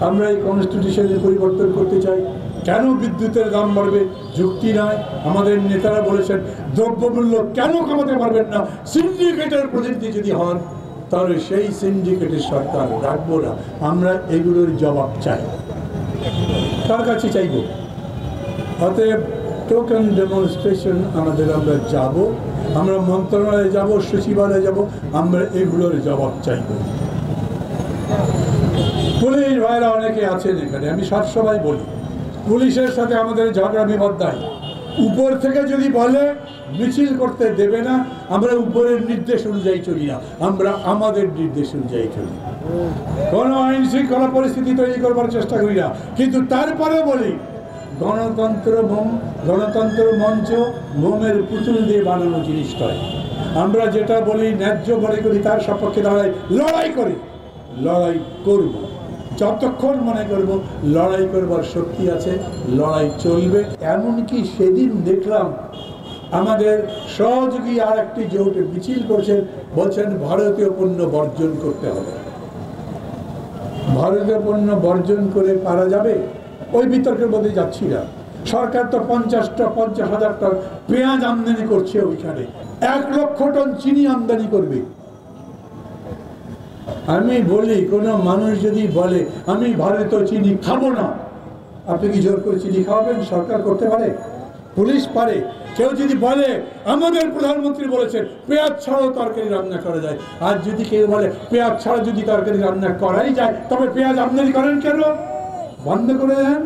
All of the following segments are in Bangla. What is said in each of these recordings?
আমরা এই কনস্টিটিউশনের পরিবর্তন করতে চাই। কেন বিদ্যুতের দাম বাড়বে? যুক্তি নয়। আমাদের নেতারা বলেছেন দ্রব্যমূল্য কেন কমাতে পারবেন না? সিন্ডিকেটের প্রতিনিধি যদি হন তাহলে সেই সিন্ডিকেটের সরকার রাখবো না। আমরা এগুলোর জবাব চাই। কার কাছে চাইব? অতএব টোকেন ডেমনস্ট্রেশন আমরা যাব, আমরা মন্ত্রণালয়ে যাব, সচিবালয়ে যাব, আমরা এগুলোর জবাব চাইব। পুলিশ ভাইরা অনেকে আছেন এখানে, আমি সবসময় বলি পুলিশের সাথে আমাদের ঝগড়া বিবাদ নাই। উপর থেকে যদি বলে মিছিল করতে দেবে না, আমরা উপরের নির্দেশ অনুযায়ী চলি না, আমরা আমাদের নির্দেশ অনুযায়ী চলি। কোনো আইন শৃঙ্খলা পরিস্থিতি তৈরি করবার চেষ্টা করি না। কিন্তু তারপরে বলি গণতন্ত্র মঞ্চ মোমের পুতুল দিয়ে বানানো জিনিস নয়। আমরা যেটা বলি ন্যায্য মনে করি তার সপক্ষে দাঁড়াই, লড়াই করি, লড়াই করব। যতক্ষণ মনে করব লড়াই করবার শক্তি আছে, লড়াই চলবে। এমনকি সেদিন দেখলাম আমাদের সহযোগী আর একটি জোট মিছিল করছেন, বলছেন ভারতীয় পণ্য বর্জন করতে হবে। ভারতীয় পণ্য বর্জন করে পারা যাবে? ওই বিতর্কের মধ্যে যাচ্ছি না। সরকার তো 50,000 টন পেঁয়াজ আমদানি করছে, ওইখানে 1 লক্ষ টন চিনি আমদানি করবে। আমি বলি কোনো মানুষ যদি বলে আমি ভারতীয় চিনি খাবো না, আপনি কি জোর করে চিনি খাওয়াবেন? সরকার করতে পারে, পুলিশ পারে। কেউ যদি বলে আমাদের প্রধানমন্ত্রী বলেছেন পেঁয়াজ ছাড়াও তরকারি রান্না করা যায়, আর যদি কেউ বলে পেঁয়াজ ছাড়া যদি তরকারি রান্না করাই যায় তবে পেঁয়াজ আমদানি করেন কেন? বন্ধ করে দেন,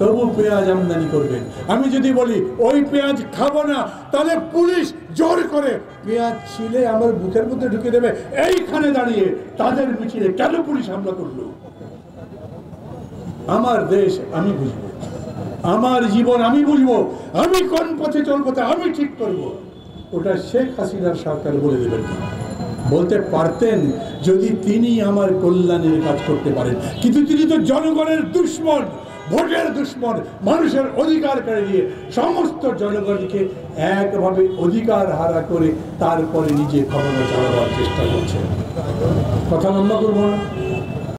তবু পেঁয়াজ আমদানি করবেন। আমি যদি বলি ওই পেঁয়াজ খাবো না, তাহলে পুলিশ জোর করে পেঁয়াজ ছিলে আমার বুকের মধ্যে ঢুকে দেবে। এইখানে দাঁড়িয়ে তাদের মিছিলে কেন পুলিশ হামলা করলো? আমার দেশ আমি বুঝবো, আমার জীবন আমি বুঝবো, আমি কোন পথে চলবো তা আমি ঠিক করবো। ওটা শেখ হাসিনার সরকার বলে দেবেন না। বলতে পারতেন যদি তিনি আমার কল্যাণের কাজ করতে পারেন, কিন্তু তিনি তো জনগণের দুশ্মন, ভোটের দুশ্মন, মানুষের অধিকার কেড়ে নিয়ে সমস্ত জনগণকে একভাবে অধিকার হারা করে তারপরে নিজে ক্ষমতা চালাবার চেষ্টা করছেন। কথা লম্বা করবো না।